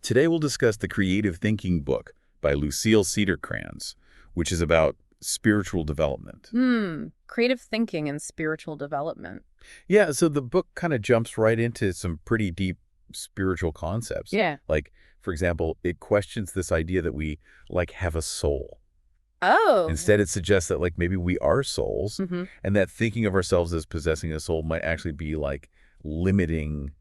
Today we'll discuss the Creative Thinking book by Lucille Cedercrans, which is about spiritual development. Creative thinking and spiritual development. Yeah, so the book kind of jumps right into some pretty deep spiritual concepts. Yeah. Like, for example, it questions this idea that we, have a soul. Oh. Instead, it suggests that, maybe we are souls, Mm-hmm. and that thinking of ourselves as possessing a soul might actually be, limiting,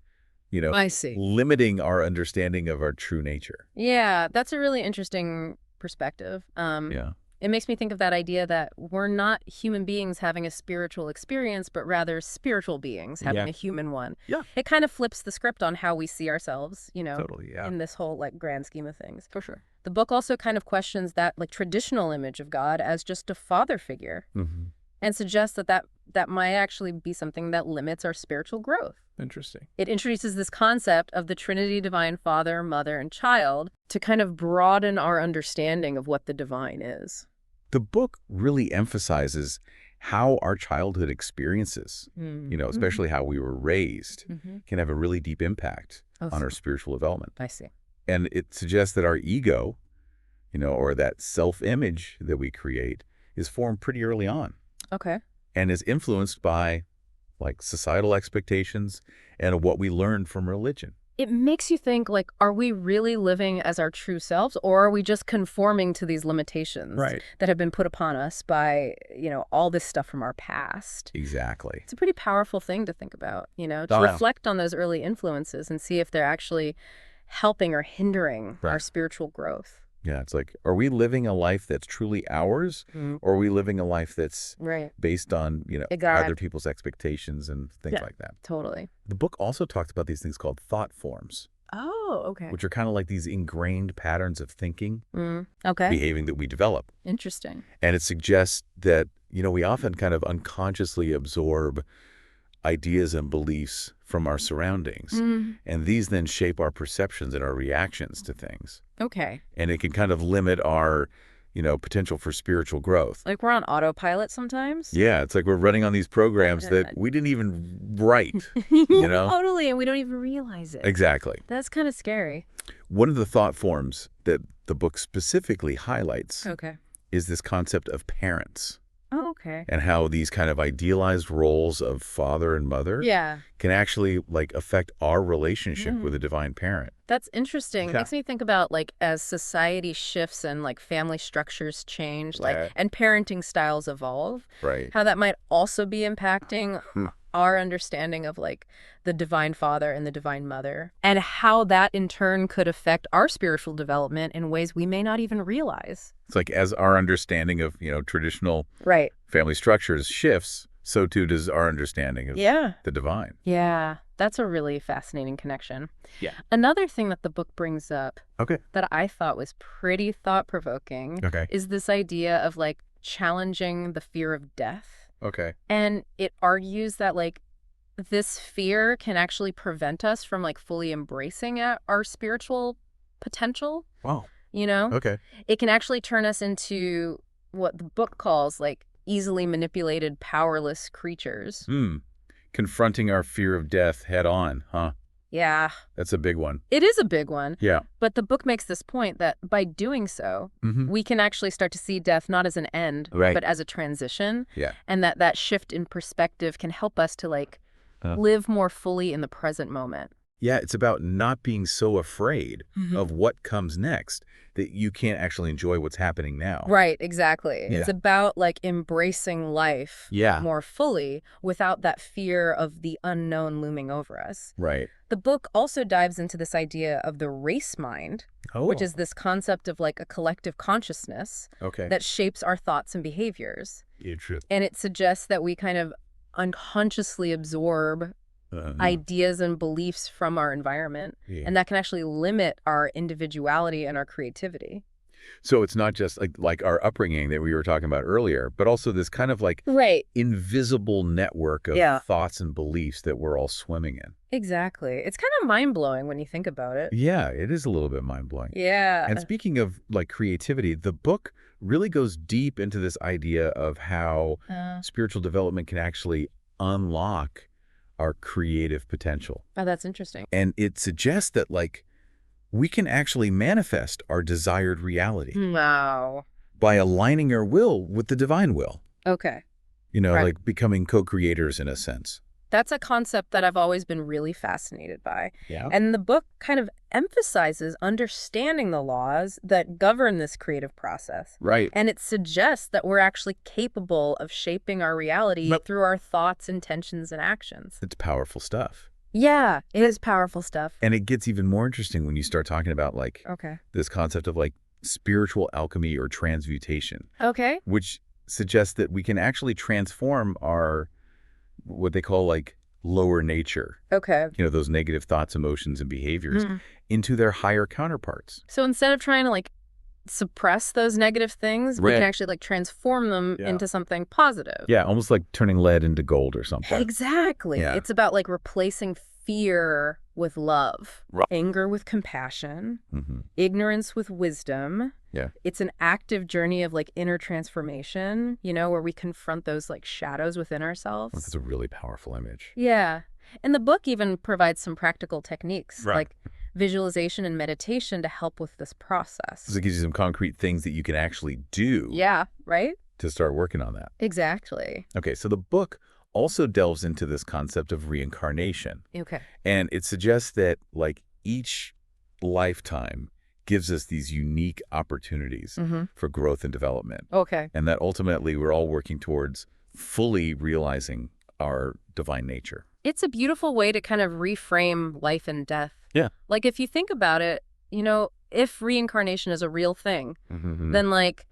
I see. limiting our understanding of our true nature. Yeah, that's a really interesting perspective. Yeah. It makes me think of that idea that we're not human beings having a spiritual experience, but rather spiritual beings having a human one. Yeah. It kind of flips the script on how we see ourselves, Totally, yeah. in this whole grand scheme of things. For sure. The book also kind of questions that traditional image of God as just a father figure, Mm-hmm. and suggests that might actually be something that limits our spiritual growth. Interesting. It introduces this concept of the Trinity, divine Father, Mother, and Child to kind of broaden our understanding of what the divine is. The book really emphasizes how our childhood experiences, especially how we were raised, can have a really deep impact on our spiritual development. I see. And it suggests that our ego, or that self-image that we create, is formed pretty early on. Okay. And is influenced by, societal expectations and what we learned from religion. It makes you think, are we really living as our true selves, or are we just conforming to these limitations that have been put upon us by, all this stuff from our past? Exactly. It's a pretty powerful thing to think about, to Oh, yeah. reflect on those early influences and see if they're actually helping or hindering our spiritual growth. Yeah, it's are we living a life that's truly ours, or are we living a life that's based on, other people's expectations and things like that? Totally. The book also talks about these things called thought forms, Oh, okay. which are kind of like these ingrained patterns of thinking, Okay. behaving that we develop. Interesting. And it suggests that, we often kind of unconsciously absorb ideas and beliefs from our surroundings. And these then shape our perceptions and our reactions to things. Okay. And it can kind of limit our, potential for spiritual growth. We're on autopilot sometimes? Yeah, it's we're running on these programs that we didn't even write, Totally, and we don't even realize it. Exactly. That's kind of scary. One of the thought forms that the book specifically highlights Okay. is this concept of parents. Oh, okay. And how these kind of idealized roles of father and mother can actually affect our relationship with a divine parent. That's interesting. Yeah. Makes me think about as society shifts and family structures change, and parenting styles evolve. Right. How that might also be impacting our understanding of the divine father and the divine mother, and how that in turn could affect our spiritual development in ways we may not even realize. It's as our understanding of, traditional family structures shifts, so too does our understanding of the divine. Yeah, that's a really fascinating connection. Yeah. Another thing that the book brings up Okay. that I thought was pretty thought-provoking is this idea of challenging the fear of death. Okay. And it argues that this fear can actually prevent us from fully embracing our spiritual potential. Wow. Okay. It can actually turn us into what the book calls easily manipulated, powerless creatures. Confronting our fear of death head on, huh? Yeah. That's a big one. It is a big one. Yeah. But the book makes this point that by doing so, we can actually start to see death not as an end, but as a transition. Yeah. And that shift in perspective can help us to live more fully in the present moment. Yeah, it's about not being so afraid of what comes next that you can't actually enjoy what's happening now. Right, exactly. Yeah. It's about embracing life more fully without that fear of the unknown looming over us. Right. The book also dives into this idea of the race mind, which is this concept of a collective consciousness that shapes our thoughts and behaviors. Interesting. And it suggests that we kind of unconsciously absorb ideas and beliefs from our environment, and that can actually limit our individuality and our creativity. So it's not just like our upbringing that we were talking about earlier, but also this kind of invisible network of thoughts and beliefs that we're all swimming in. Exactly. It's kind of mind-blowing when you think about it. Yeah, it is a little bit mind-blowing. Yeah. And speaking of creativity, the book really goes deep into this idea of how spiritual development can actually unlock our creative potential. Oh, that's interesting. And it suggests that we can actually manifest our desired reality Wow. by aligning our will with the divine will. Okay. Right. Right. Like becoming co-creators in a sense. That's a concept that I've always been really fascinated by. Yeah. And the book kind of emphasizes understanding the laws that govern this creative process. Right. And it suggests that we're actually capable of shaping our reality through our thoughts, intentions, and actions. It's powerful stuff. Yeah, it is powerful stuff. And it gets even more interesting when you start talking about like this concept of like spiritual alchemy or transmutation. Okay. Which suggests that we can actually transform our what they call like lower nature. Okay. Those negative thoughts, emotions, and behaviors into their higher counterparts. So instead of trying to like suppress those negative things, we Right. can actually like transform them into something positive. Yeah, almost like turning lead into gold or something. Exactly. Yeah. It's about like replacing fear with love, Right. anger with compassion, Mm-hmm. ignorance with wisdom. Yeah. It's an active journey of like inner transformation, where we confront those like shadows within ourselves. That's a really powerful image. Yeah. And the book even provides some practical techniques Right. like visualization and meditation to help with this process. So it gives you some concrete things that you can actually do Yeah, right? to start working on that. Exactly. Okay, so the book also delves into this concept of reincarnation. Okay. And it suggests that like each lifetime gives us these unique opportunities for growth and development. Okay. And that ultimately we're all working towards fully realizing our divine nature. It's a beautiful way to kind of reframe life and death. Yeah. Like if you think about it, if reincarnation is a real thing, then like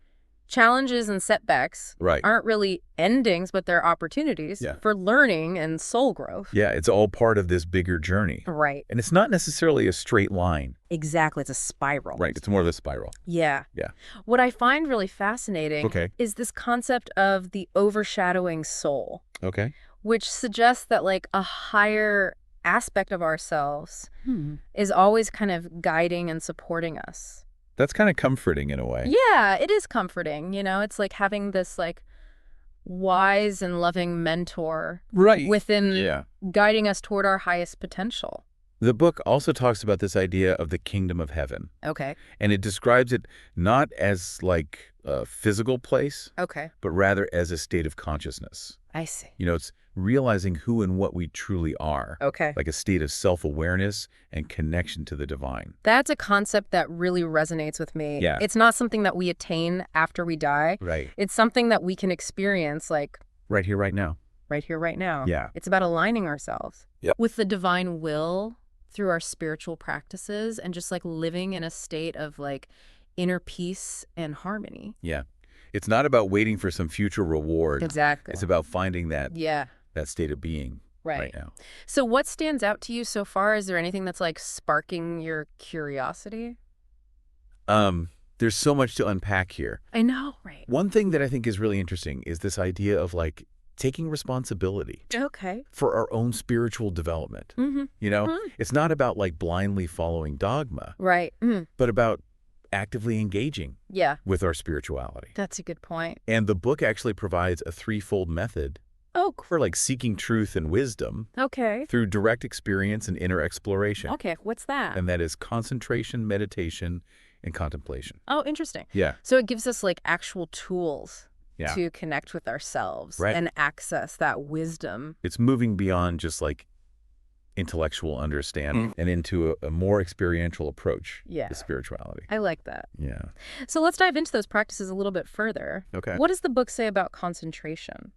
challenges and setbacks Right. aren't really endings, but they're opportunities for learning and soul growth. Yeah, it's all part of this bigger journey. Right. And it's not necessarily a straight line. Exactly. It's a spiral. Right. It's more of a spiral. Yeah. Yeah. What I find really fascinating Okay. is this concept of the overshadowing soul, Okay. which suggests that like a higher aspect of ourselves is always kind of guiding and supporting us. That's kind of comforting in a way. Yeah, it is comforting. It's like having this like wise and loving mentor Right. within guiding us toward our highest potential. The book also talks about this idea of the kingdom of heaven. Okay. And it describes it not as like a physical place, Okay. but rather as a state of consciousness. I see. It's realizing who and what we truly are. Okay. Like a state of self-awareness and connection to the divine. That's a concept that really resonates with me. Yeah. It's not something that we attain after we die. Right. It's something that we can experience like Right here, right now. right here, right now. Yeah. It's about aligning ourselves Yep. with the divine will through our spiritual practices and just like living in a state of like inner peace and harmony. Yeah. It's not about waiting for some future reward. Exactly. It's about finding that Yeah. that state of being right now. So what stands out to you so far? Is there anything that's like sparking your curiosity? There's so much to unpack here. I know, right? One thing that I think is really interesting is this idea of like taking responsibility Okay. for our own spiritual development. It's not about like blindly following dogma, Right. but about actively engaging Yeah. with our spirituality. That's a good point. And the book actually provides a threefold method Oh, for like seeking truth and wisdom okay. through direct experience and inner exploration. Okay. What's that? And that is concentration, meditation, and contemplation. Oh, interesting. Yeah. So it gives us like actual tools Yeah. to connect with ourselves Right. and access that wisdom. It's moving beyond just like intellectual understanding and into a more experiential approach Yeah. to spirituality. I like that. Yeah. So let's dive into those practices a little bit further. Okay. What does the book say about concentration?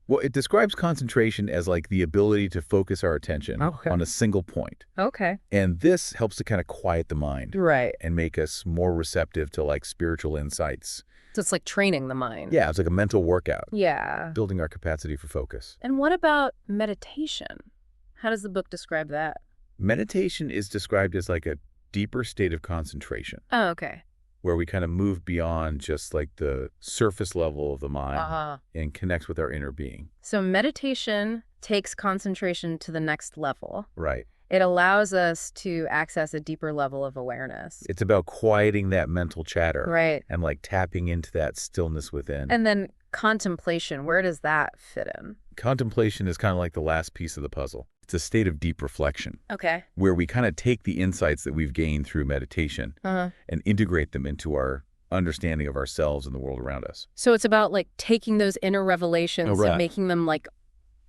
Well, it describes concentration as like the ability to focus our attention Okay. on a single point. Okay. And this helps to kind of quiet the mind Right. and make us more receptive to like spiritual insights. So it's like training the mind. Yeah, it's like a mental workout, Yeah. building our capacity for focus. And what about meditation? How does the book describe that? Meditation is described as like a deeper state of concentration Oh, okay. where we kind of move beyond just like the surface level of the mind Uh-huh. and connects with our inner being. So meditation takes concentration to the next level. Right. It allows us to access a deeper level of awareness. It's about quieting that mental chatter Right. and like tapping into that stillness within. And then contemplation, where does that fit in? Contemplation is kind of like the last piece of the puzzle. It's a state of deep reflection Okay. where we kind of take the insights that we've gained through meditation and integrate them into our understanding of ourselves and the world around us. So it's about like taking those inner revelations and making them like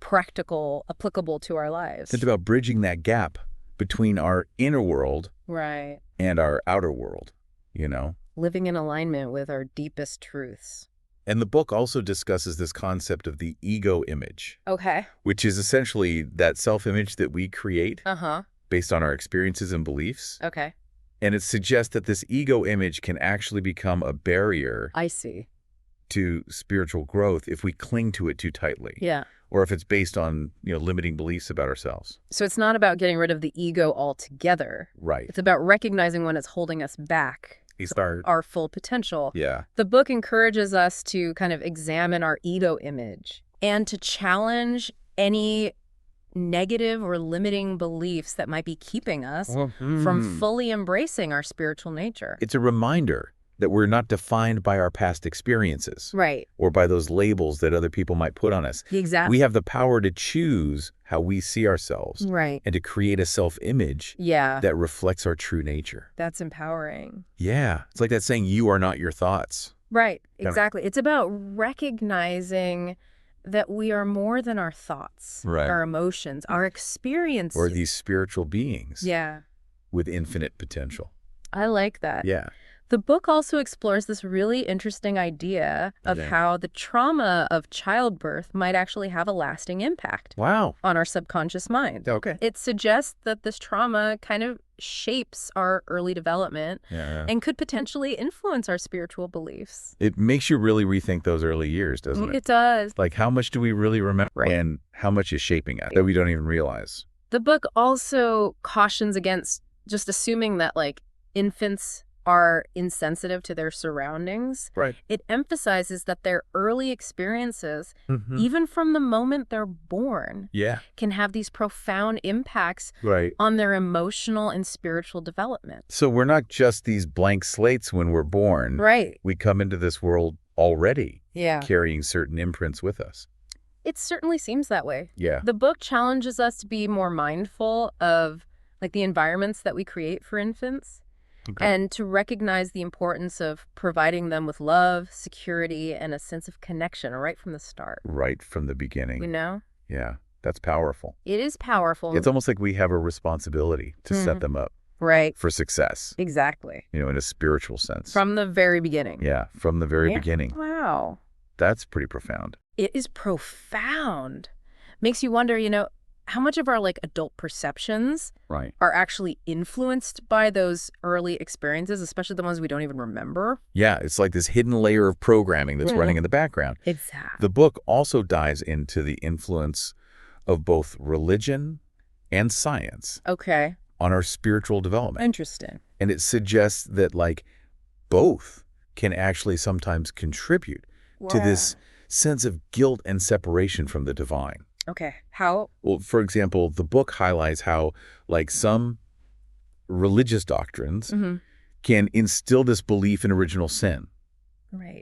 practical, applicable to our lives. It's about bridging that gap between our inner world Right. and our outer world, you know? Living in alignment with our deepest truths. And the book also discusses this concept of the ego image, Okay. which is essentially that self-image that we create based on our experiences and beliefs. Okay. And it suggests that this ego image can actually become a barrier I see. to spiritual growth if we cling to it too tightly. Yeah. Or if it's based on, limiting beliefs about ourselves. So it's not about getting rid of the ego altogether. Right. It's about recognizing when it's holding us back. Our full potential. Yeah. The book encourages us to kind of examine our ego image and to challenge any negative or limiting beliefs that might be keeping us from fully embracing our spiritual nature. It's a reminder that we're not defined by our past experiences. Right. Or by those labels that other people might put on us. Exactly. We have the power to choose how we see ourselves. Right. And to create a self-image that reflects our true nature. That's empowering. Yeah. It's like that saying, you are not your thoughts. Right. Exactly. It's about recognizing that we are more than our thoughts, our emotions, our experiences. Or these spiritual beings. Yeah. With infinite potential. I like that. Yeah. The book also explores this really interesting idea of how the trauma of childbirth might actually have a lasting impact on our subconscious mind. Okay. It suggests that this trauma kind of shapes our early development and could potentially influence our spiritual beliefs. It makes you really rethink those early years, doesn't it? It does. Like, how much do we really remember and how much is shaping us that we don't even realize? The book also cautions against just assuming that, like, infants are insensitive to their surroundings. Right. It emphasizes that their early experiences, even from the moment they're born, can have these profound impacts on their emotional and spiritual development. So we're not just these blank slates when we're born. Right. We come into this world already carrying certain imprints with us. It certainly seems that way. Yeah. The book challenges us to be more mindful of like the environments that we create for infants. And to recognize the importance of providing them with love, security, and a sense of connection right from the start. Right from the beginning. You know? Yeah, that's powerful. It is powerful. It's almost like we have a responsibility to set them up for success. Exactly. In a spiritual sense. From the very beginning. Yeah, from the very beginning. Wow. That's pretty profound. It is profound. Makes you wonder, how much of our like adult perceptions are actually influenced by those early experiences, especially the ones we don't even remember? Yeah, it's like this hidden layer of programming that's running in the background. Exactly. The book also dives into the influence of both religion and science on our spiritual development. Interesting. And it suggests that like both can actually sometimes contribute to this sense of guilt and separation from the divine. Okay. How? Well, for example, the book highlights how, like, some religious doctrines can instill this belief in original sin,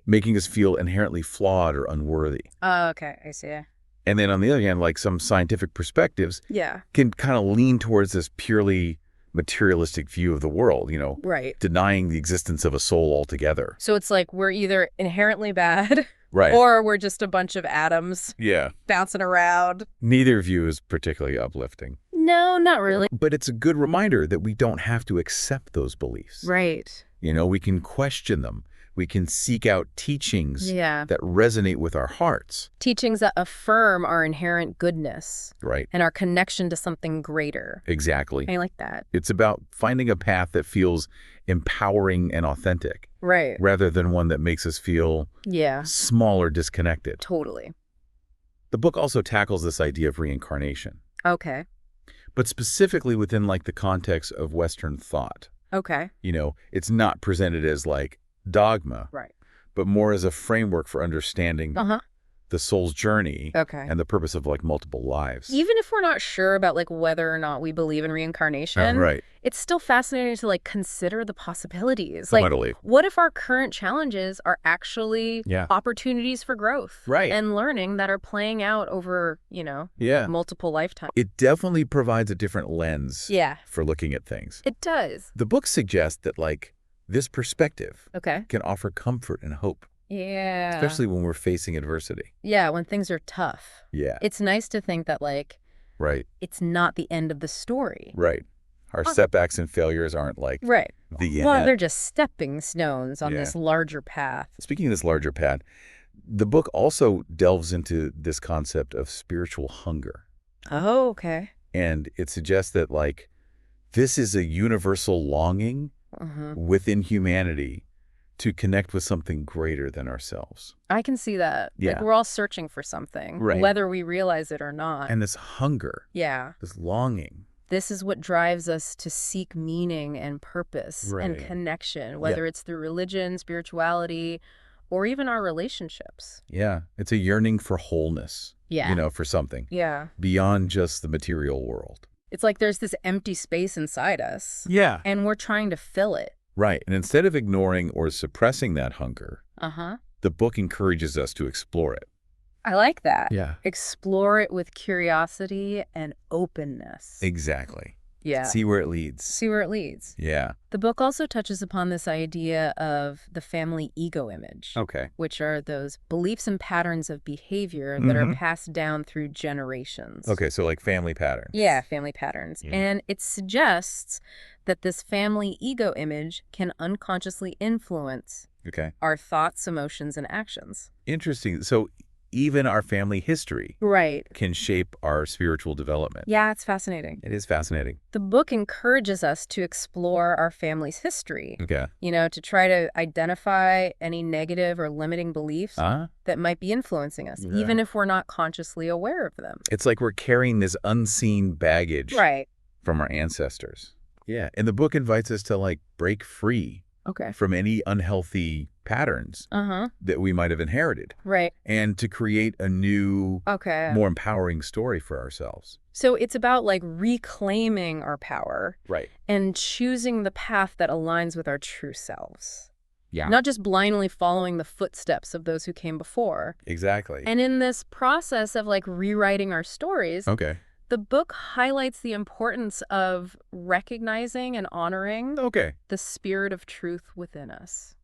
making us feel inherently flawed or unworthy. Oh, okay. I see. And then on the other hand, like some scientific perspectives can kind of lean towards this purely materialistic view of the world, denying the existence of a soul altogether. So it's like we're either inherently bad Right. Or we're just a bunch of atoms bouncing around. Neither view is particularly uplifting. No, not really. But it's a good reminder that we don't have to accept those beliefs. Right. We can question them. We can seek out teachings that resonate with our hearts. Teachings that affirm our inherent goodness. Right. And our connection to something greater. Exactly. I like that. It's about finding a path that feels empowering and authentic. Right. Rather than one that makes us feel small or disconnected. Totally. The book also tackles this idea of reincarnation. Okay. But specifically within like the context of Western thought. Okay. It's not presented as like dogma, right, but more as a framework for understanding the soul's journey Okay. and the purpose of like multiple lives. Even if we're not sure about like whether or not we believe in reincarnation, Right. it's still fascinating to like consider the possibilities. Like, Totally. what if our current challenges are actually Yeah. opportunities for growth Right. and learning that are playing out over, Yeah. multiple lifetimes? It definitely provides a different lens Yeah, for looking at things. it does. The book suggests that like this perspective Okay. can offer comfort and hope, Yeah. especially when we're facing adversity. Yeah, when things are tough. Yeah. It's nice to think that like Right. it's not the end of the story. Right. Our setbacks and failures aren't like Right. the Well, end. they're just stepping stones on Yeah. this larger path. Speaking of this larger path, the book also delves into this concept of spiritual hunger. Oh, okay. And it suggests that like this is a universal longing within humanity to connect with something greater than ourselves. I can see that. Like Yeah. we're all searching for something, Right. whether we realize it or not. And this hunger, Yeah. this longing. This is what drives us to seek meaning and purpose and Right. connection, whether it's through religion, spirituality, or even our relationships. Yeah. It's a yearning for wholeness, Yeah. for something Yeah. beyond just the material world. It's like there's this empty space inside us, Yeah. and we're trying to fill it. Right. And instead of ignoring or suppressing that hunger, Uh-huh. the book encourages us to explore it. I like that. Yeah. Explore it with curiosity and openness. Exactly. Yeah. See where it leads. See where it leads. Yeah. The book also touches upon this idea of the family ego image, Okay. which are those beliefs and patterns of behavior that are Mhm. passed down through generations. Okay. So like family patterns. Yeah, family patterns. Yeah. And it suggests that this family ego image can unconsciously influence Okay. our thoughts, emotions, and actions. Interesting. So even our family history Right. can shape our spiritual development. Yeah, it's fascinating. It is fascinating. The book encourages us to explore our family's history, Okay. to try to identify any negative or limiting beliefs Ah, that might be influencing us, Yeah. even if we're not consciously aware of them. it's like we're carrying this unseen baggage Right. from our ancestors. Yeah. And the book invites us to like break free Okay. from any unhealthy patterns Uh-huh. that we might have inherited Right. and to create a new, Okay. more empowering story for ourselves. So it's about like reclaiming our power Right. and choosing the path that aligns with our true selves. Yeah. Not just blindly following the footsteps of those who came before. Exactly. And in this process of like rewriting our stories, Okay. the book highlights the importance of recognizing and honoring Okay. the spirit of truth within us.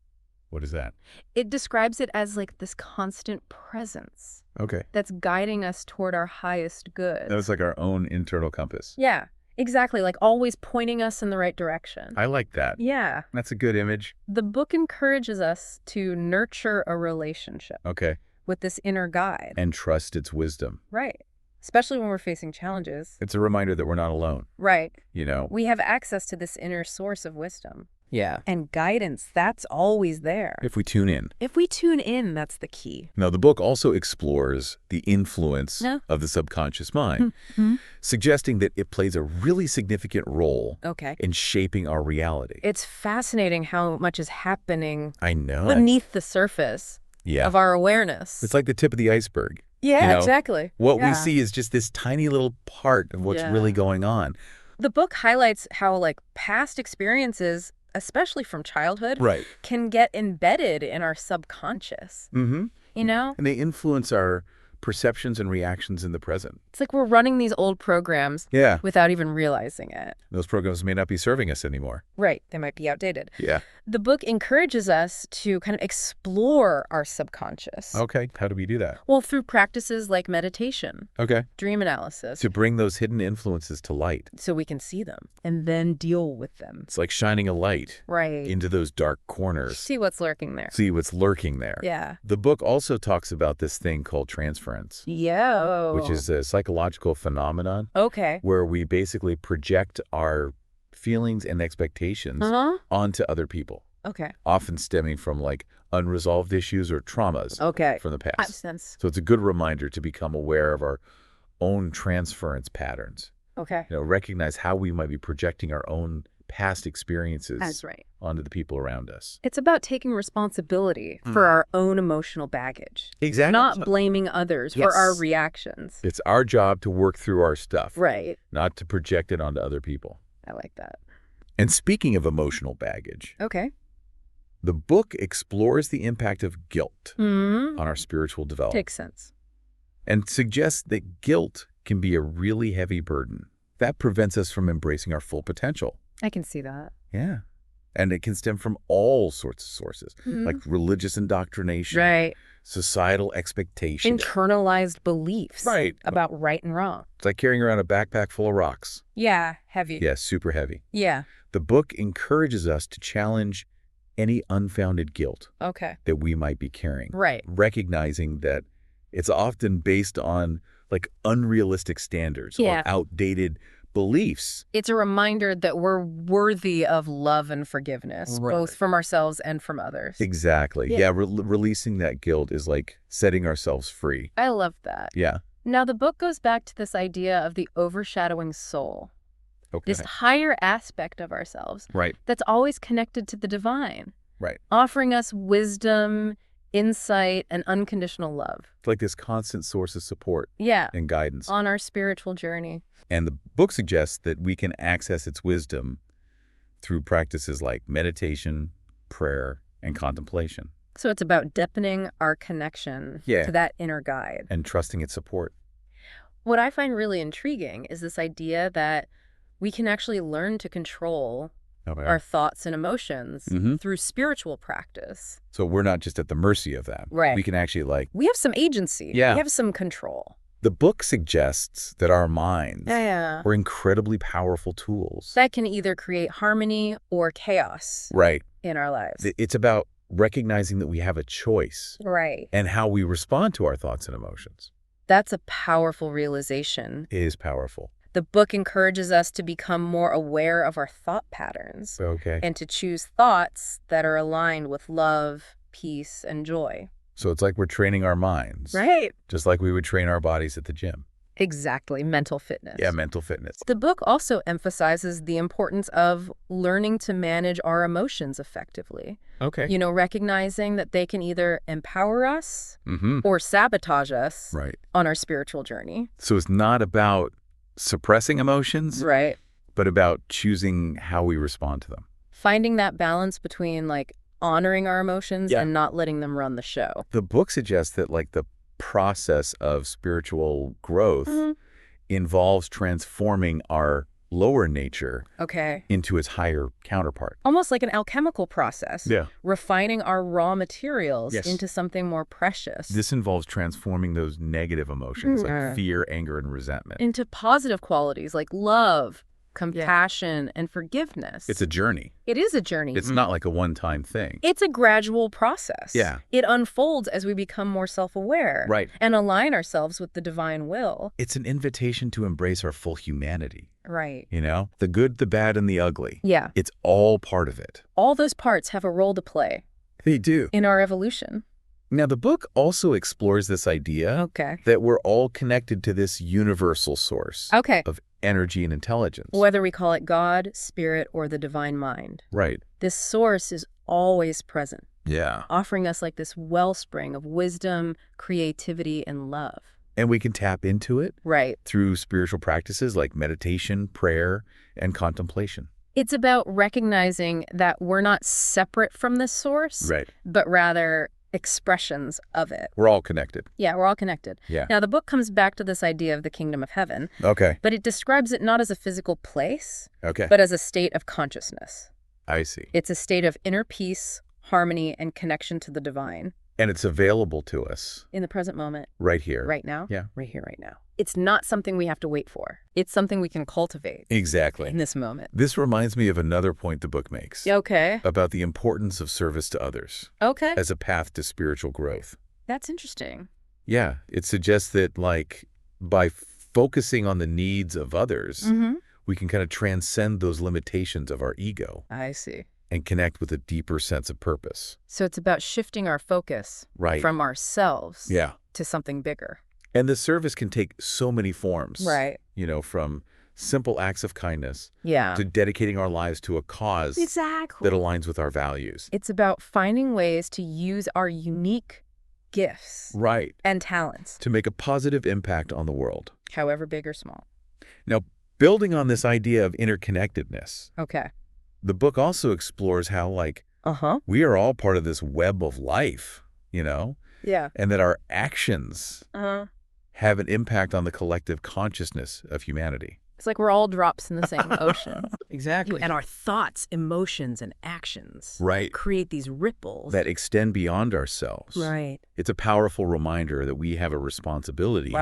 What is that? It describes it as like this constant presence Okay. that's guiding us toward our highest good. That was like our own internal compass. Yeah, exactly. Like always pointing us in the right direction. I like that. Yeah. That's a good image. The book encourages us to nurture a relationship Okay. with this inner guide. And trust its wisdom. Right. Especially when we're facing challenges. It's a reminder that we're not alone. Right. We We have access to this inner source of wisdom. Yeah. And guidance, that's always there. If we tune in. If we tune in, that's the key. Now, the book also explores the influence Yeah. of the subconscious mind, Hmm. suggesting that it plays a really significant role Okay. in shaping our reality. It's fascinating how much is happening I know. beneath the surface Yeah. of our awareness. It's like the tip of the iceberg. Yeah, you know, exactly. What Yeah. we see is just this tiny little part of what's Yeah. really going on. The book highlights how like past experiences, especially from childhood, Right. can get embedded in our subconscious. Mm-hmm. And they influence our perceptions and reactions in the present. it's like we're running these old programs Yeah. without even realizing it. Those programs may not be serving us anymore. Right. They might be outdated. Yeah. The book encourages us to kind of explore our subconscious. Okay. How do we do that? Well, through practices like meditation, Okay. dream analysis, To bring those hidden influences to light. so we can see them and then deal with them. It's like shining a light Right. into those dark corners. See what's lurking there. See what's lurking there. Yeah. The book also talks about this thing called transference, Yeah. which is a psychological phenomenon Okay. where we basically project our feelings and expectations Uh-huh. onto other people, Okay. often stemming from like unresolved issues or traumas Okay. from the Makes past. sense. So it's a good reminder to become aware of our own transference patterns. Okay. Recognize how we might be projecting our own past experiences That's right. onto the people around us. It's about taking responsibility for our own emotional baggage. Exactly. Not blaming others for our Yes. reactions. It's our job to work through our stuff, Right. not to project it onto other people. I like that. And speaking of emotional baggage, Okay. the book explores the impact of guilt Mm-hmm. on our spiritual development Takes sense. and suggests that guilt can be a really heavy burden. That prevents us from embracing our full potential. I can see that. Yeah. And it can stem from all sorts of sources, Mhm. like religious indoctrination, Right. societal expectation. Internalized beliefs Right. about right and wrong. It's like carrying around a backpack full of rocks. Yeah. Heavy. Yeah, super heavy. Yeah. The book encourages us to challenge any unfounded guilt Okay. that we might be carrying, Right. recognizing that it's often based on like unrealistic standards Yeah. or outdated beliefs. It's a reminder that we're worthy of love and forgiveness, Right. both from ourselves and from others. Exactly. Yeah. Yeah, releasing that guilt is like setting ourselves free. I love that. Yeah. Now, the book goes back to this idea of the overshadowing soul, Okay. this higher aspect of ourselves Right. that's always connected to the divine, Right. offering us wisdom, insight, and unconditional love. It's like this constant source of support Yeah, and guidance. on our spiritual journey. And the book suggests that we can access its wisdom through practices like meditation, prayer, and contemplation, So it's about deepening our connection Yeah. to that inner guide. and trusting its support. What I find really intriguing is this idea that we can actually learn to control Okay. our thoughts and emotions Mhm. through spiritual practice. So we're not just at the mercy of that. Right. We can actually like, We have some agency. Yeah. We have some control. the book suggests that our minds Yeah. are incredibly powerful tools. That can either create harmony or chaos Right. in our lives. It's about recognizing that we have a choice Right. and how we respond to our thoughts and emotions. That's a powerful realization. It is powerful. The book encourages us to become more aware of our thought patterns Okay. and to choose thoughts that are aligned with love, peace, and joy. So it's like we're training our minds. Right. Just like we would train our bodies at the gym. Exactly. Mental fitness. Yeah, mental fitness. The book also emphasizes the importance of learning to manage our emotions effectively. Okay. You know, recognizing that they can either empower us Mm-hmm. or sabotage us Right. on our spiritual journey. So it's not about suppressing emotions, Right. but about choosing how we respond to them. Finding that balance between like honoring our emotions Yeah. and not letting them run the show. The book suggests that like the process of spiritual growth Mhm. involves transforming our lower nature Okay. into its higher counterpart. Almost like an alchemical process. Yeah. Refining our raw materials Yes. into something more precious. This involves transforming those negative emotions Mm. like fear, anger, and resentment. Into positive qualities like love, compassion, and forgiveness. It's a journey. It is a journey. It's not like a one-time thing. It's a gradual process. Yeah. It unfolds as we become more self-aware. Right. And align ourselves with the divine will. It's an invitation to embrace our full humanity, Right. you know? The good, the bad, and the ugly. Yeah. It's all part of it. All those parts have a role to play They do. in our evolution. Now, the book also explores this idea Okay. that we're all connected to this universal source Okay. of energy and intelligence. Whether we call it God, spirit, or the divine mind, Right. this source is always present, Yeah. offering us like this wellspring of wisdom, creativity, and love. And we can tap into it Right. through spiritual practices like meditation, prayer, and contemplation. It's about recognizing that we're not separate from this source, Right. but rather expressions of it. We're all connected. Yeah, we're all connected. Yeah. Now, the book comes back to this idea of the kingdom of heaven, Okay. but it describes it not as a physical place, Okay. but as a state of consciousness. I see. It's a state of inner peace, harmony, and connection to the divine And it's available to us in the present moment, right here. right now, Yeah. right here, right now. It's not something we have to wait for. It's something we can cultivate Exactly. in this moment. This reminds me of another point the book makes Okay. about the importance of service to others Okay. as a path to spiritual growth. That's interesting. Yeah. It suggests that, like, by focusing on the needs of others, Mm-hmm. we can kind of transcend those limitations of our ego I see. and connect with a deeper sense of purpose. So it's about shifting our focus Right. from ourselves Yeah. to something bigger. And the service can take so many forms. Right. You know, from simple acts of kindness Yeah. to dedicating our lives to a cause Exactly. that aligns with our values. It's about finding ways to use our unique gifts Right. and talents, To make a positive impact on the world. however big or small. Now, building on this idea of interconnectedness, Okay. the book also explores how, Uh-huh. we are all part of this web of life, Yeah. and that our actions Uh-huh. have an impact on the collective consciousness of humanity. It's like we're all drops in the same ocean. Exactly. And our thoughts, emotions, and actions Right. create these ripples. That extend beyond ourselves. Right. It's a powerful reminder that we have a responsibility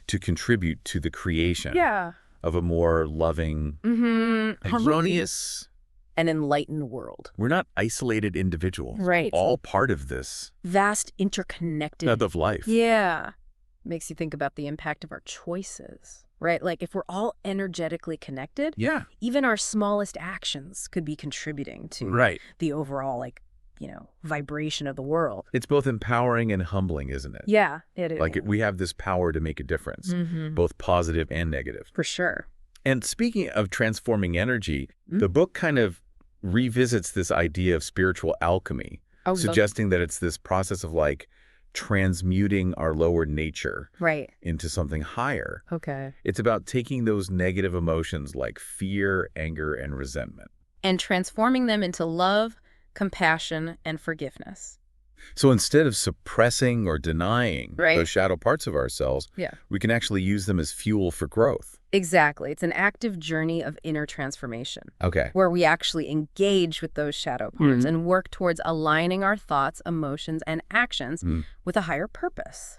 to contribute to the creation Yeah. of a more loving, harmonious, An enlightened world. we're not isolated individuals. Right. All part of this Vast, interconnected. web of life. Yeah. Makes you think about the impact of our choices, right? Like if we're all energetically connected, Yeah. even our smallest actions could be contributing to Right. the overall, vibration of the world. It's both empowering and humbling, isn't it? Yeah, it is. We have this power to make a difference, both positive and negative. For sure. And speaking of transforming energy, Mm. the book kind of revisits this idea of spiritual alchemy, Oh, suggesting that it's this process of transmuting our lower nature right. into something higher. Okay. It's about taking those negative emotions like fear, anger, and resentment. And transforming them into love, compassion, and forgiveness. So instead of suppressing or denying Right. those shadow parts of ourselves, Yeah. we can actually use them as fuel for growth. Exactly. It's an active journey of inner transformation, Okay. where we actually engage with those shadow parts and work towards aligning our thoughts, emotions, and actions with a higher purpose.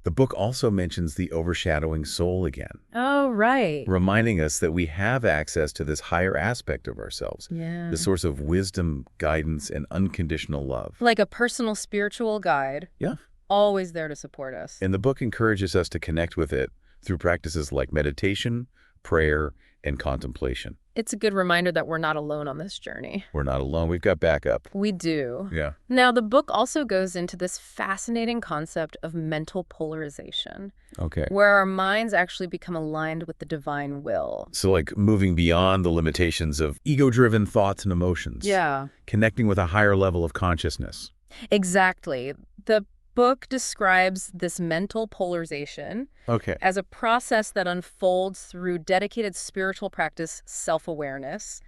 The book also mentions the overshadowing soul again, Oh, right. reminding us that we have access to this higher aspect of ourselves, Yeah. the source of wisdom, guidance, and unconditional love. Like a personal spiritual guide. Yeah. Always there to support us. And the book encourages us to connect with it through practices like meditation, prayer, and contemplation. It's a good reminder that we're not alone on this journey. We're not alone. We've got backup. We do. Yeah. Now, the book also goes into this fascinating concept of mental polarization, Okay. where our minds actually become aligned with the divine will. So moving beyond the limitations of ego-driven thoughts and emotions. Yeah. Connecting with a higher level of consciousness. Exactly. The book describes this mental polarization Okay. as a process that unfolds through dedicated spiritual practice, self-awareness,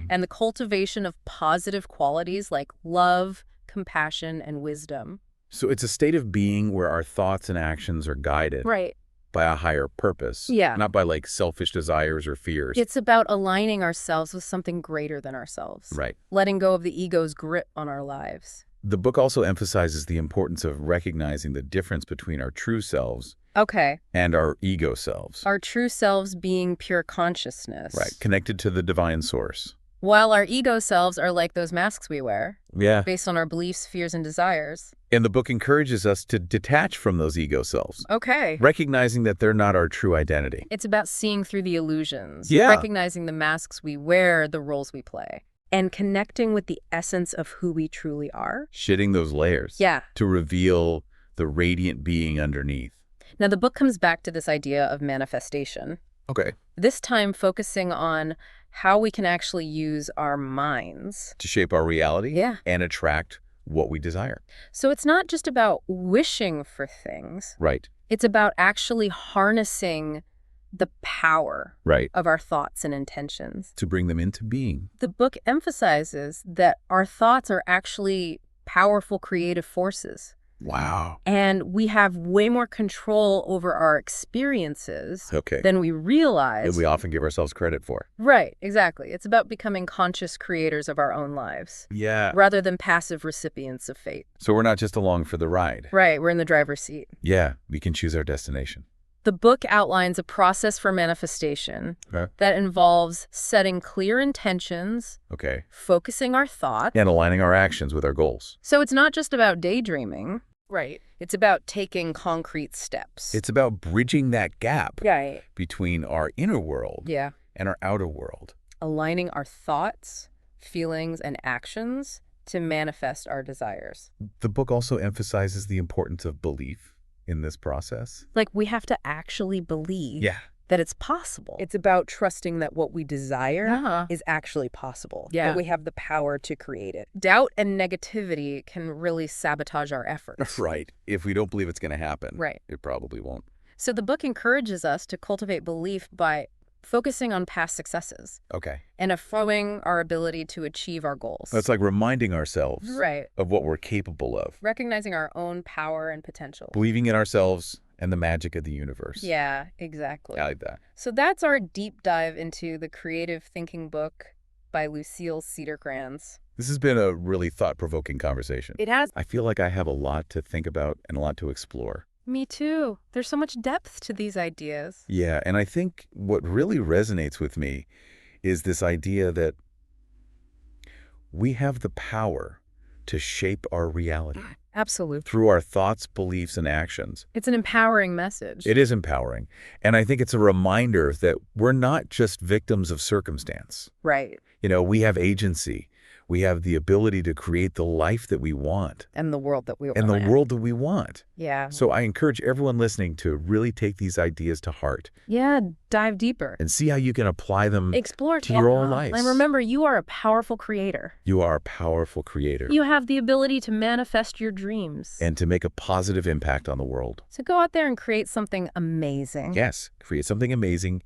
and the cultivation of positive qualities like love, compassion, and wisdom. So it's a state of being where our thoughts and actions are guided Right. by a higher purpose. Yeah. Not by selfish desires or fears. It's about aligning ourselves with something greater than ourselves. Right. Letting go of the ego's grip on our lives. The book also emphasizes the importance of recognizing the difference between our true selves Okay. and our ego selves. Our true selves being pure consciousness. Right. Connected to the divine source. While our ego selves are like those masks we wear, Yeah. based on our beliefs, fears, and desires. And the book encourages us to detach from those ego selves, Okay. recognizing that they're not our true identity. It's about seeing through the illusions, Yeah. recognizing the masks we wear, the roles we play, and connecting with the essence of who we truly are. Shedding those layers. Yeah. To reveal the radiant being underneath. Now, the book comes back to this idea of manifestation, Okay. this time focusing on how we can actually use our minds. To shape our reality. Yeah. And attract what we desire. So it's not just about wishing for things. Right. It's about actually harnessing the power Right. of our thoughts and intentions. To bring them into being. The book emphasizes that our thoughts are actually powerful creative forces. Wow. And we have way more control over our experiences Okay. than we realize. That we often give ourselves credit for. Right, exactly. It's about becoming conscious creators of our own lives, Yeah. rather than passive recipients of fate. So we're not just along for the ride. Right, we're in the driver's seat. Yeah. We can choose our destination. The book outlines a process for manifestation Okay. that involves setting clear intentions, Okay. focusing our thoughts. And aligning our actions with our goals. So it's not just about daydreaming. Right. It's about taking concrete steps. It's about bridging that gap Right. between our inner world Yeah. and our outer world. Aligning our thoughts, feelings, and actions to manifest our desires. The book also emphasizes the importance of belief in this process. Like, we have to actually believe. Yeah. that it's possible. It's about trusting that what we desire Yeah. is actually possible. Yeah. That we have the power to create it. Doubt and negativity can really sabotage our efforts. Right. If we don't believe it's going to happen, Right. it probably won't. So the book encourages us to cultivate belief by focusing on past successes Okay. and affirming our ability to achieve our goals. It's like reminding ourselves Right. of what we're capable of, Recognizing our own power and potential. believing in ourselves and the magic of the universe. Yeah, exactly. I like that. So that's our deep dive into the creative thinking book by Lucille Cedercrans. This has been a really thought-provoking conversation. It has. I feel like I have a lot to think about and a lot to explore. Me too. There's so much depth to these ideas. Yeah, and I think what really resonates with me is this idea that we have the power to shape our reality Absolutely. through our thoughts, beliefs, and actions. It's an empowering message. It is empowering. And I think it's a reminder that we're not just victims of circumstance. Right. You know, we have agency. We have the ability to create the life that we want And the world that we and the world that we want. Yeah. So I encourage everyone listening to really take these ideas to heart Yeah, dive deeper. and see how you can apply them Explore to your own lives. And remember, you are a powerful creator. You are a powerful creator You have the ability to manifest your dreams. and to make a positive impact on the world. So go out there and create something amazing. Yes, create something amazing